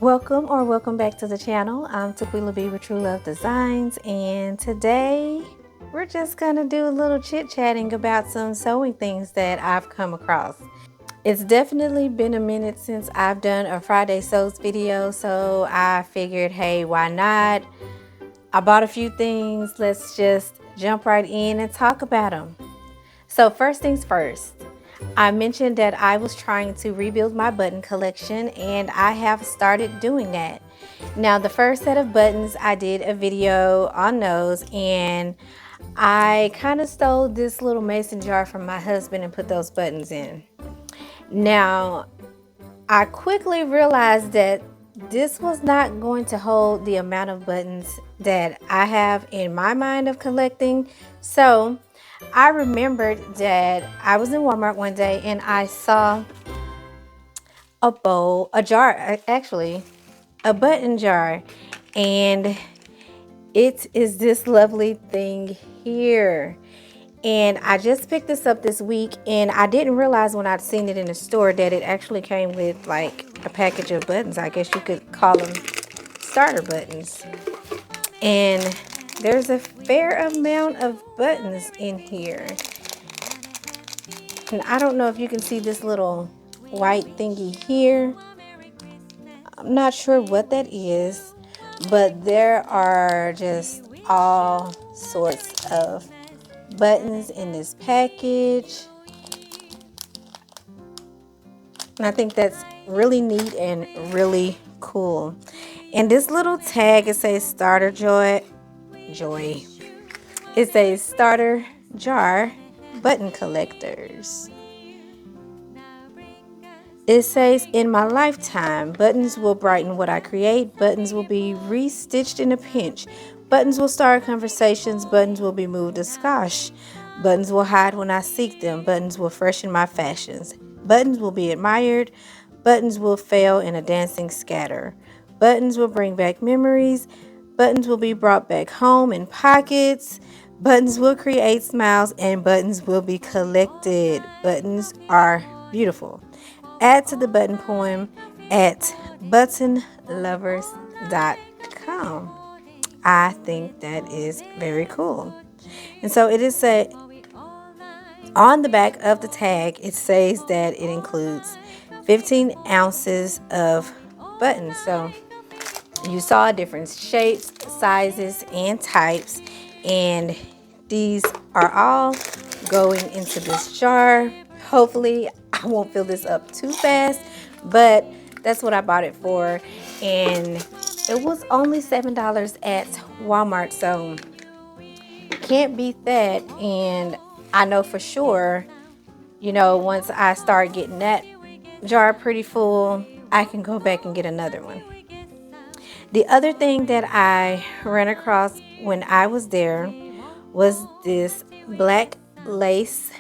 Welcome back to the channel. I'm Tequila B with TruLuv Designs, and today we're just gonna do a little chit-chatting about some sewing things that I've come across. It's definitely been a minute since I've done a Friday Sews video, so I figured, hey, why not? I bought a few things. Let's just jump right in and talk about them. So first things first, I mentioned that I was trying to rebuild my button collection, and I have started doing that. Now, the first set of buttons, I did a video on those, and I kind of stole this little mason jar from my husband and put those buttons in. Now, I quickly realized that this was not going to hold the amount of buttons that I have in my mind of collecting. So I remembered that I was in Walmart one day and I saw a button jar, and it is this lovely thing here. And I just picked this up this week, and I didn't realize when I'd seen it in the store that it actually came with like a package of buttons. I guess you could call them starter buttons. And there's a fair amount of buttons in here. And I don't know if you can see this little white thingy here. I'm not sure what that is, but there are just all sorts of buttons in this package. And I think that's really neat and really cool. And this little tag, it says starter joy. It says starter jar button collectors. It says, in my lifetime, buttons will brighten what I create. Buttons will be restitched in a pinch. Buttons will start conversations. Buttons will be moved to squash. Buttons will hide when I seek them. Buttons will freshen my fashions. Buttons will be admired. Buttons will fail in a dancing scatter. Buttons will bring back memories. Buttons will be brought back home in pockets. Buttons will create smiles, and buttons will be collected. Buttons are beautiful. Add to the button poem at buttonlovers.com. I think that is very cool. And so it is said on the back of the tag, it says that it includes 15 ounces of buttons. So you saw different shapes, sizes, and types, and these are all going into this jar. Hopefully I won't fill this up too fast, but that's what I bought it for, and it was only $7 at Walmart, so can't beat that. And I know for sure, once I start getting that jar pretty full, I can go back and get another one. The other thing that I ran across when I was there was this black lace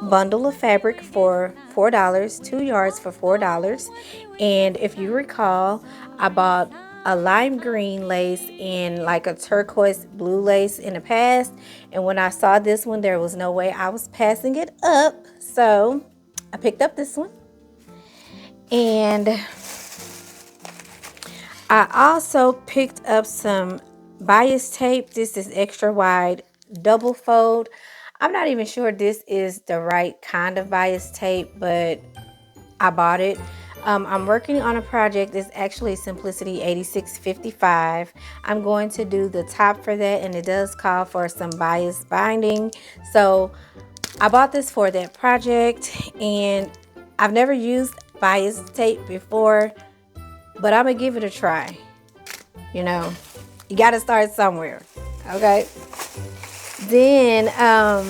bundle of fabric for $4, 2 yards for $4. And if you recall, I bought a lime green lace and like a turquoise blue lace in the past, and when I saw this one, there was no way I was passing it up, so I picked up this one. And I also picked up some bias tape. This is extra wide double fold. I'm not even sure this is the right kind of bias tape, but I bought it. I'm working on a project. It's actually Simplicity 8655. I'm going to do the top for that, and it does call for some bias binding. So I bought this for that project, and I've never used bias tape before, but I'm going to give it a try. You got to start somewhere, okay? Then,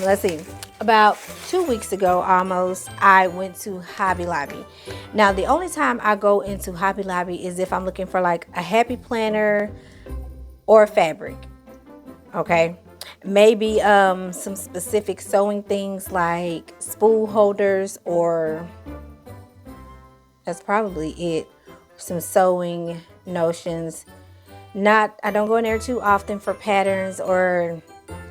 let's see, about 2 weeks ago almost, I went to Hobby Lobby. Now, the only time I go into Hobby Lobby is if I'm looking for like a happy planner or fabric, okay? Maybe some specific sewing things like spool holders, or that's probably it. Some sewing notions. I don't go in there too often for patterns or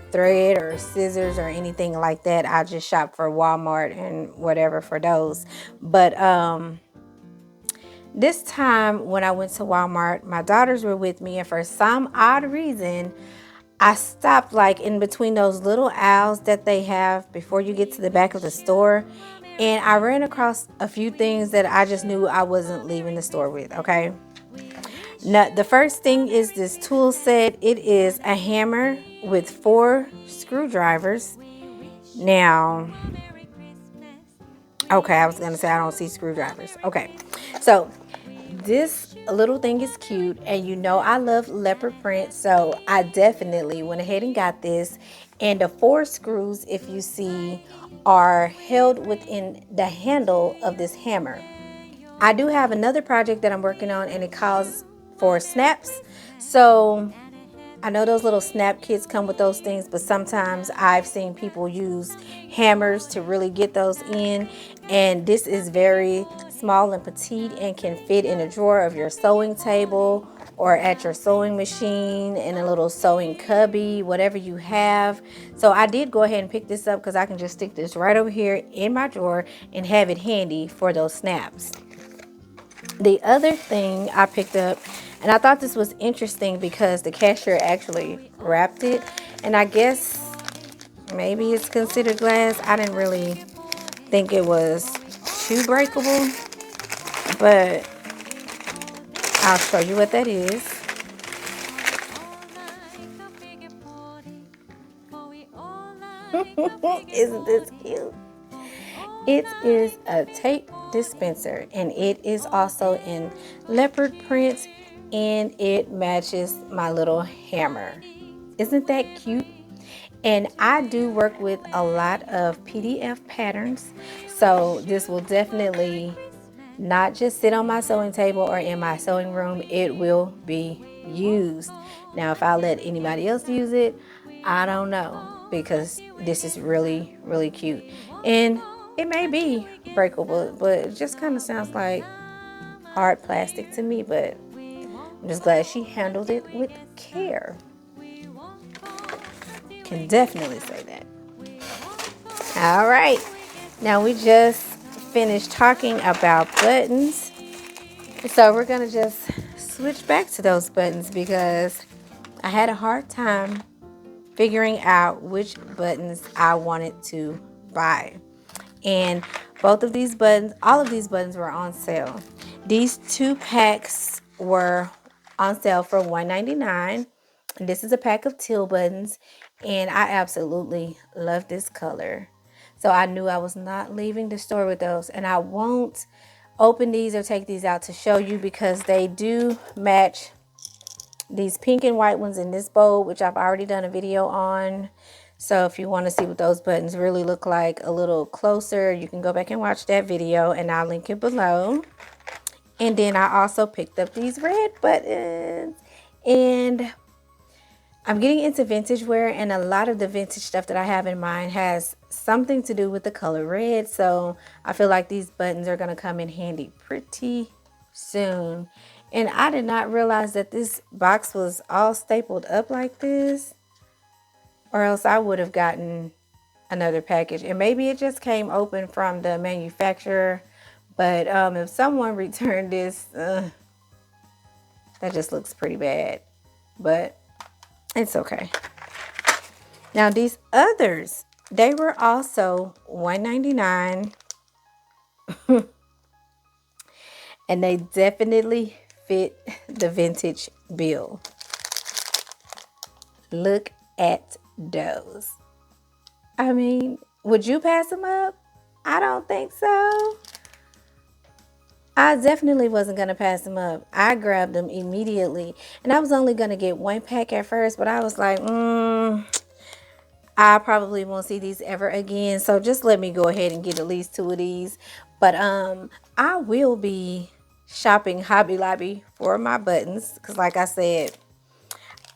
thread or scissors or anything like that. I just shop for Walmart and whatever for those. But This time when I went to Walmart, my daughters were with me, and for some odd reason, I stopped like in between those little aisles that they have before you get to the back of the store. And I ran across a few things that I just knew I wasn't leaving the store with, okay? Now, the first thing is this tool set. It is a hammer with 4 screwdrivers. Now, okay, I was going to say I don't see screwdrivers. Okay, so this little thing is cute, and you know I love leopard print, so I definitely went ahead and got this. And the 4 screws, if you see, are held within the handle of this hammer. I do have another project that I'm working on, and it calls for snaps. So I know those little snap kits come with those things, but sometimes I've seen people use hammers to really get those in. And this is very small and petite and can fit in a drawer of your sewing table or at your sewing machine, in a little sewing cubby, whatever you have. So I did go ahead and pick this up because I can just stick this right over here in my drawer and have it handy for those snaps. The other thing I picked up, and I thought this was interesting because the cashier actually wrapped it, and I guess maybe it's considered glass. I didn't really think it was too breakable, but I'll show you what that is. Isn't this cute? It is a tape dispenser, and it is also in leopard print, and it matches my little hammer. Isn't that cute? And I do work with a lot of PDF patterns, so this will definitely not just sit on my sewing table or in my sewing room. It will be used. Now, if I let anybody else use it, I don't know, because this is really, really cute. And it may be breakable, but it just kind of sounds like hard plastic to me, but I'm just glad she handled it with care. Can definitely say that. All right. Now we just finished talking about buttons. So we're going to just switch back to those buttons because I had a hard time figuring out which buttons I wanted to buy. And both of these buttons, all of these buttons were on sale. These 2 packs were on sale for $1.99. And this is a pack of teal buttons, and I absolutely love this color. So I knew I was not leaving the store with those, and I won't open these or take these out to show you because they do match these pink and white ones in this bowl, which I've already done a video on. So if you want to see what those buttons really look like a little closer, you can go back and watch that video, and I'll link it below. And then I also picked up these red buttons, and I'm getting into vintage wear, and a lot of the vintage stuff that I have in mind has something to do with the color red. So I feel like these buttons are going to come in handy pretty soon. And I did not realize that this box was all stapled up like this, or else I would have gotten another package. And maybe it just came open from the manufacturer. But if someone returned this, that just looks pretty bad. But it's okay. Now these others, they were also $1.99. And they definitely fit the vintage bill. Look at those. I mean, would you pass them up? I don't think so. I definitely wasn't going to pass them up. I grabbed them immediately. And I was only going to get 1 pack at first, but I was like, I probably won't see these ever again. So just let me go ahead and get at least 2 of these. But I will be shopping Hobby Lobby for my buttons, because like I said,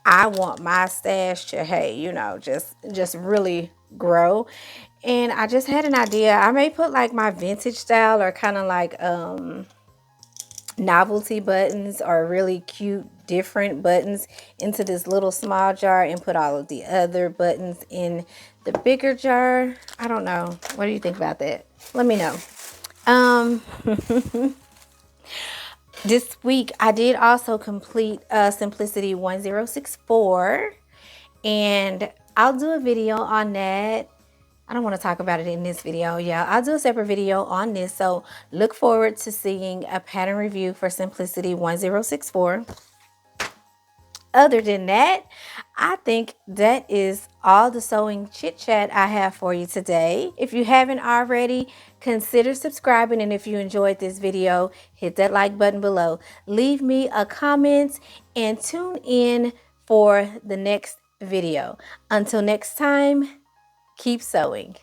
I want my stash to, hey, you know, just really grow. And I just had an idea. I may put like my vintage style or kind of like novelty buttons or really cute different buttons into this little small jar and put all of the other buttons in the bigger jar. I don't know. What do you think about that? Let me know. This week I did also complete Simplicity 1064, and I'll do a video on that. I don't want to talk about it in this video. Yeah, I'll do a separate video on this. So look forward to seeing a pattern review for Simplicity 1064. Other than that, I think that is all the sewing chit chat I have for you today. If you haven't already, consider subscribing. And if you enjoyed this video, hit that like button below. Leave me a comment and tune in for the next video. Until next time, keep sewing.